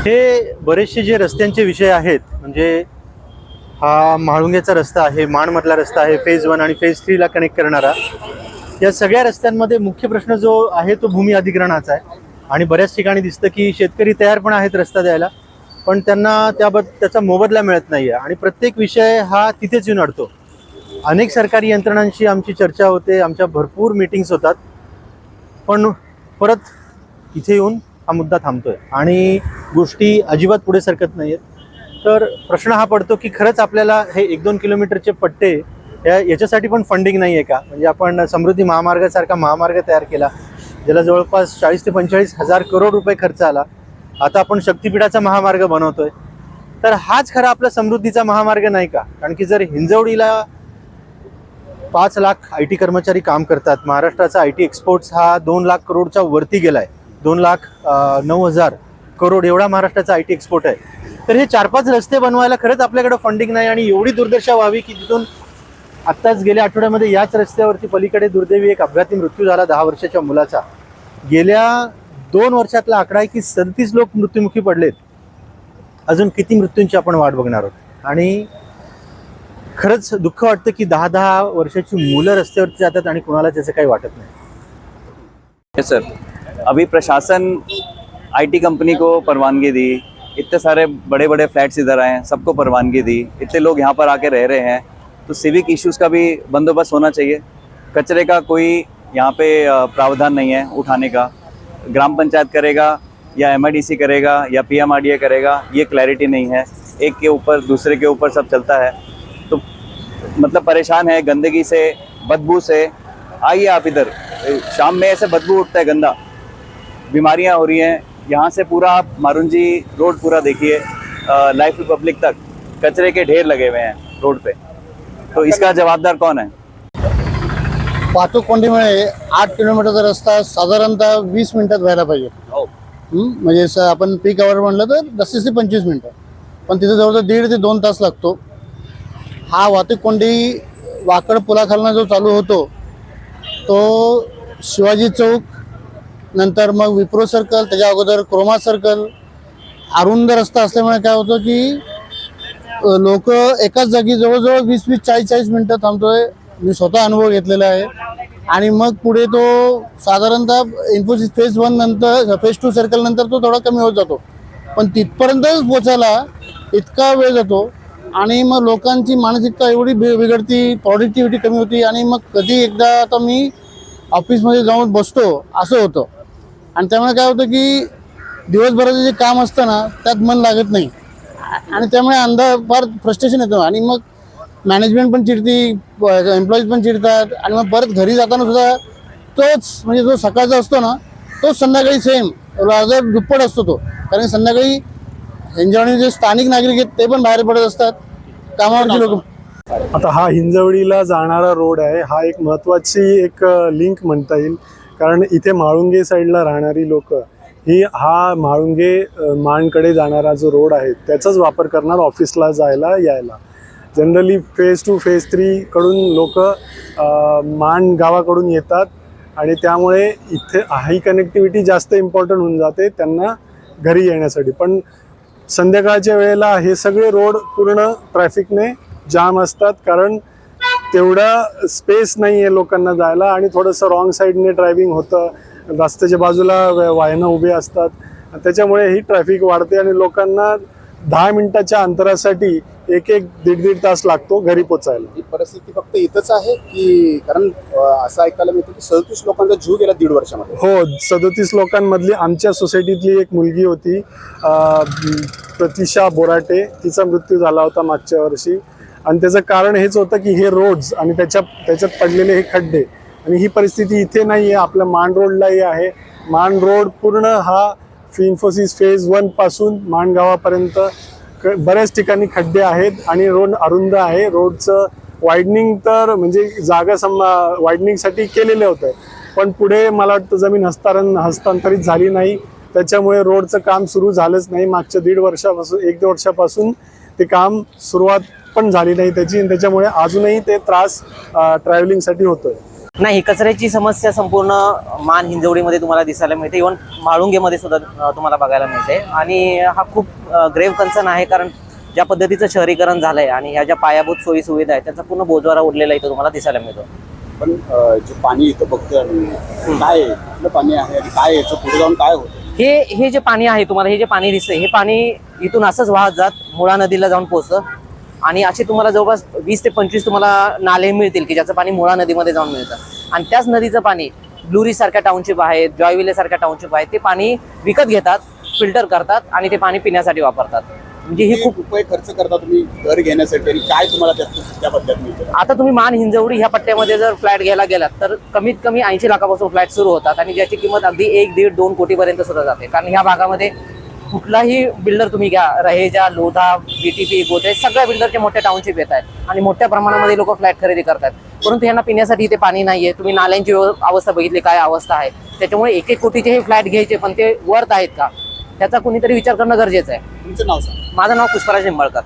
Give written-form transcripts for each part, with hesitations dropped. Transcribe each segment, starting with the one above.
हे बरेचसे जे रस्त्यांचे विषय आहेत, म्हणजे हा म्हाळुंगेचा रस्ता आहे, माणमधला रस्ता आहे, फेज 1 आणि फेज 3 ला कनेक्ट करणारा, या सगळ्या रस्त्यांमध्ये मुख्य प्रश्न जो आहे तो भूमी अधिग्रहणाचा आहे. आणि बऱ्याच ठिकाणी दिसतं की शेतकरी तयार पण आहेत रस्ता द्यायला, पण त्यांना त्याचा मोबदला मिळत नाही आहे आणि प्रत्येक विषय हा तिथेच येऊन अडतो. अनेक सरकारी यंत्रणांशी आमची चर्चा होते, आमच्या भरपूर मीटिंग्स होतात, पण परत इथे येऊन हा मुद्दा थांबतोय आणि गोष्टी अजिबात पुढे सरकत नाही आहेत. तर प्रश्न हा पडतो की खरंच आपल्याला हे 1-2 किलोमीटरचे पट्टे याच्यासाठी पण फंडिंग नाही आहे का? म्हणजे आपण समृद्धी महामार्गासारखा महामार्ग तयार केला, ज्याला जवळपास 40 ते 45 हजार करोड रुपये खर्च आला. आता आपण शक्तिपीठाचा महामार्ग बनवतोय, तर हाच खरा आपला समृद्धीचा महामार्ग नाही का? कारण की जर हिंजवडीला 5 लाख IT कर्मचारी काम करतात, महाराष्ट्राचा IT एक्सपोर्ट्स हा 2 लाख करोडच्या वरती गेलाय, 2,09,000 करोड एवढा महाराष्ट्राचा IT एक्सपोर्ट आहे. तर हे 4-5 रस्ते बनवायला खरंच आपल्याकडे फंडिंग नाही आणि एवढी दुर्दशा व्हावी की तिथून आत्ताच गेल्या आठवड्यामध्ये याच रस्त्यावरती पलीकडे दुर्दैवी एक अपघाती मृत्यू झाला 10 वर्षाच्या मुलाचा. गेल्या 2 वर्षातला आकडा आहे की 37 लोक मृत्युमुखी पडलेत. अजून किती मृत्यूंची आपण वाट बघणार आहोत? आणि खरंच दुःख वाटतं की 10-10 वर्षाची मुलं रस्त्यावरती जातात आणि कुणाला त्याचं काही वाटत नाही. यस सर, अभी प्रशासन IT कंपनी को परवानगी दी, इतने सारे बड़े बड़े फ्लैट्स इधर आए हैं, सबको परवानगी दी, इतने लोग यहाँ पर आके रह रहे हैं, तो सिविक इश्यूज़ का भी बंदोबस्त होना चाहिए. कचरे का कोई यहाँ पे प्रावधान नहीं है उठाने का. ग्राम पंचायत करेगा या MIDC करेगा या PMRDA करेगा, ये क्लैरिटी नहीं है. एक के ऊपर दूसरे के ऊपर सब चलता है, तो मतलब परेशान है गंदगी से, बदबू से. आइए आप इधर, शाम में ऐसे बदबू उठता है, गंदा, बीमारियां हो रही हैं. यहाँ से पूरा आप मारुंजी रोड पूरा देखिए, लाइफ रिपब्लिक तक कचरे के ढेर लगे हुए हैं रोड पे. तो इसका जवाबदार कौन है? वाहतूक कोंडीमुळे 8 किलोमीटरचा रस्ता साधारणतः 20 मिनिटात व्हायला पाहिजे. म्हणजे आपण पीक आवर म्हणलं तर 10 ते 25 मिनिटं, पण तिथे जवळजवळ 1.5 ते 2 तास लागतो. हा वाहतूक कोंडी वाकड पुलाखालनं जो चालू होतो तो शिवाजी चौक, नंतर मग विप्रो सर्कल, त्याच्या अगोदर क्रोमा सर्कल. अरुंद रस्ता असल्यामुळे काय होतं की लोक एकाच जागी जवळजवळ 20-20, 40-40 मिनिटं थांबतोय. मी स्वतः अनुभव घेतलेला आहे. आणि मग पुढे तो साधारणतः इन्फोसिस फेज 1 नंतर फेज 2 सर्कल नंतर तो थोडा कमी होत जातो, पण तिथपर्यंतच पोचायला इतका वेळ जातो. आणि मग लोकांची मानसिकता एवढी बिघडती, प्रॉडक्टिव्हिटी कमी होती. आणि मग कधी एकदा आता मी ऑफिसमध्ये जाऊन बसतो असं होतं. आणि त्यामुळे काय होतं की दिवसभराचं जे काम असतं ना त्यात मन लागत नाही आणि त्यामुळे फार फ्रस्ट्रेशन येतं. आणि मग मॅनेजमेंट पण चिडती, एम्प्लॉईज पण चिडतात. आणि मग परत घरी जाताना सुद्धा तोच, म्हणजे जो सकाळचा असतो ना तोच संध्याकाळी सेम अर्धा दुप्पट असतो तो. कारण संध्याकाळी हिंजवडी जे स्थानिक नागरिक आहेत ते पण बाहेर पडत असतात, कामावरची लोक. आता हा हिंजवडीला जाणारा रोड आहे, हा एक महत्त्वाची एक लिंक म्हणता येईल. कारण इथे म्हाळुंगे साईडला राहणारी लोक ही हा म्हाळुंगे माणकडे जाणारा जो रोड आहे त्याचाच वापर करणार ऑफिसला जायला यायला. जनरली फेज 2 फेज 3 कडून लोक माण गावाकडून येतात आणि त्यामुळे इथे ही कनेक्टिव्हिटी जास्त इम्पॉर्टंट होऊन जाते त्यांना घरी येण्यासाठी. पण संध्याकाळच्या वेळेला हे सगळे रोड पूर्ण ट्रॅफिकने जाम असतात, कारण तेवढा स्पेस नाही आहे लोकांना जायला. आणि थोडंसं रॉंग साईडने ड्रायव्हिंग होतं, रस्त्याच्या बाजूला वाहनं उभे असतात, त्याच्यामुळे ही ट्रॅफिक वाढते आणि लोकांना 10 मिनिटाच्या अंतरासाठी 1-1-1.5 तास लागतो घरी पोचायला. ही परिस्थिती फक्त इथंच आहे की, कारण असं ऐकायला मिळतं की 37 लोकांचा जीव गेला 1.5 वर्षामध्ये. हो, 37 लोकांमधली आमच्या सोसायटीतली एक मुलगी होती, प्रतिशा बोराटे, तिचा मृत्यू झाला होता मागच्या वर्षी. आणि त्याचं कारण हेच होतं की हे रोड्स आणि त्याच्यात पडलेले हे खड्डे. आणि ही परिस्थिती इथे नाही आहे, आपल्या मान रोडलाही आहे. मान रोड पूर्ण हा इन्फोसिस फेज 1 पासून मान गावापर्यंत बऱ्याच ठिकाणी खड्डे आहेत आणि रोड अरुंद आहे. रोडचं वायडनिंग तर म्हणजे जागा वायडनिंगसाठी केलेलं होतं, पण पुढे मला वाटतं जमीन हस्तांतरित झाली नाही, त्याच्यामुळे रोडचं काम सुरू झालंच नाही. मागच्या 1.5 वर्षापासून ते काम सुरुवात पण झाली नाही त्याची, आणि त्याच्यामुळे अजूनही ते त्रास ट्रॅव्हलिंगसाठी होतोय. नाही, कचऱ्याची समस्या संपूर्ण मान हिंजवडीमध्ये तुम्हाला दिसायला मिळते. इव्हन म्हाळुंगेमध्ये सुद्धा तुम्हाला बघायला मिळते. आणि हा खूप ग्रेव्ह कन्सर्न आहे, कारण ज्या पद्धतीचं शहरीकरण झालं आहे आणि ह्या ज्या पायाभूत सोयी सुविधा आहेत त्याचा पूर्ण बोजवारा उडलेला इथं तुम्हाला दिसायला मिळतो. पण जे पाणी इथं बघतोय आम्ही, काय आहे? कुठलं पाणी आहे आणि काय याचं पुढे जाऊन काय होतं? हे जे पाणी आहे, तुम्हाला हे जे पाणी दिसतंय, हे पाणी इथून असंच वाहत जात मुळा नदीला जाऊन पोहोचतं. आणि असे तुम्हाला जवळपास 20 ते 25 तुम्हाला नाले मिळतील की ज्याचं पाणी मुळा नदीमध्ये जाऊन मिळतं. आणि त्याच नदीचं पाणी ब्लुरी सारख्या टाउनशिप आहेत, जॉयविले सारख्या टाउनशिप आहेत, ते पाणी विकत घेतात, फिल्टर करतात आणि ते पाणी पिण्यासाठी वापरतात. म्हणजे ही खूप रुपये खर्च करता तुम्ही घर घेण्यासाठी आणि काय तुम्हाला त्या बदल्यात मिळतं? आता तुम्ही मान हिंजवडी ह्या पट्ट्यामध्ये जर फ्लॅट घ्यायला गेलात तर कमीत कमी 80 लाखापासून फ्लॅट सुरू होतात आणि ज्याची किंमत अगदी 1, 1.5, 2 कोटीपर्यंत सुद्धा जाते. कारण ह्या भागामध्ये कुठलाही बिल्डर तुम्ही घ्या, रहेजा, लोधा, बीटीपी, गोते, सगळ्या बिल्डरचे मोठे टाउनशिप येत आहेत आणि मोठ्या प्रमाणामध्ये लोक फ्लॅट खरेदी करतात. परंतु यांना पिण्यासाठी इथे पाणी नाहीये. तुम्ही नाल्यांची अवस्था बघितली काय अवस्था आहे. त्याच्यामुळे 1-1 कोटीचे हे फ्लॅट घ्यायचे, पण ते वर्थ आहेत का त्याचा कुणीतरी विचार करणं गरजेचं आहे. तुमचं नाव सांगा. माझं नाव पुष्पराज निंबाळकर.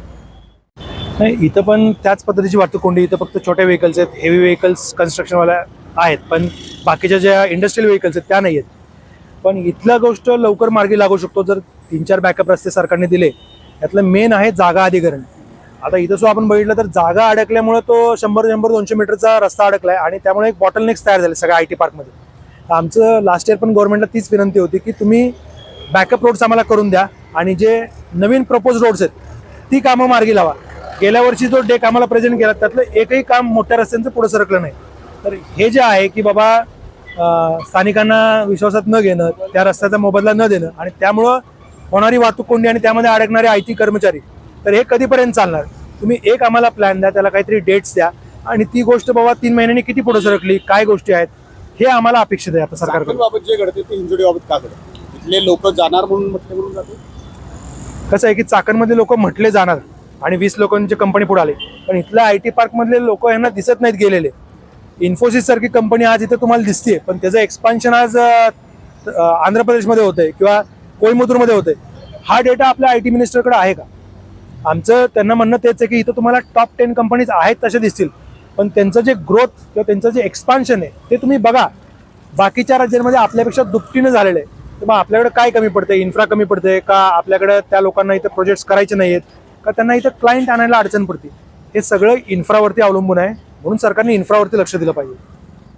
नाही, इथं पण त्याच पद्धतीची वाहतूक कोंडी. इथं फक्त छोट्या व्हेकल्स आहेत, हेवी व्हेकल्स कन्स्ट्रक्शनवाल्या आहेत, पण बाकीच्या ज्या इंडस्ट्रियल व्हेकल्स आहेत त्या नाही आहेत. पण इथल्या गोष्ट लवकर मार्गी लागू शकतो जर 3-4 बॅकअप रस्ते सरकारने दिले. यातलं मेन आहे जागा अधिग्रहण. आता इथं जो आपण बघितलं तर जागा अडकल्यामुळे तो 100-200 मीटरचा रस्ता अडकलाय आणि त्यामुळे एक बॉटलनेक्स तयार झाले सगळ्या IT पार्कमध्ये. आमचं लास्ट इयर पण गव्हर्नमेंटला तीच विनंती होती की तुम्ही बॅकअप रोड्स आम्हाला करून द्या आणि जे नवीन प्रपोज रोड्स आहेत ती कामं मार्गी लावा. गेल्या वर्षी जो डेक आम्हाला प्रेझेंट केला त्यातलं एकही काम मोठ्या रस्त्यांचं पुढे सरकलं नाही. तर हे जे आहे की बाबा स्थानिकांना विश्वासात न घेणं, त्या रस्त्याचा मोबदला न देणं आणि त्यामुळं होणारी वाहतूक कोंडी आणि त्यामध्ये अडकणारे IT कर्मचारी, तर हे कधीपर्यंत चालणार? तुम्ही एक आम्हाला प्लॅन द्या, त्याला काहीतरी डेट्स द्या आणि ती गोष्ट बाबा 3 महिन्यांनी किती पुढे सरकली, काय गोष्टी आहेत हे आम्हाला अपेक्षित आहे आता सरकारकडून. बाबत जे घडते ते हिंजवडी बाबत का घडते? इथले लोक जाणार म्हणून म्हटले म्हणून जाते. कसं आहे की चाकणमध्ये लोक म्हटले जाणार आणि 20 लोकांची कंपनी पुढे आली, पण इथल्या IT पार्कमधले लोक यांना दिसत नाहीत गेलेले. इन्फोसिस सारखी कंपनी आज इथे तुम्हाला दिसते, पण त्याचं एक्सपान्शन आज आंध्र प्रदेशमध्ये होतंय किंवा कोईमतूरमध्ये होतंय. हा डेटा आपल्या IT मिनिस्टरकडे आहे का? आमचं त्यांना म्हणणं तेच आहे की इथं तुम्हाला टॉप 10 कंपनीज आहेत तसे दिसतील, पण त्यांचं जे ग्रोथ किंवा त्यांचं जे एक्सपान्शन आहे ते तुम्ही बघा. बाकीच्या राज्यांमध्ये आपल्यापेक्षा दुपटीनं झालेलं आहे. तर मग आपल्याकडे काय कमी पडते? इन्फ्रा कमी पडते का? आपल्याकडे त्या लोकांना इथं प्रोजेक्ट्स करायचे नाही आहेत का? त्यांना इथं क्लायंट आणायला अडचण पडते? हे सगळं इन्फ्रावरती अवलंबून आहे. म्हणून सरकारने इन्फ्रावरती लक्ष दिलं पाहिजे.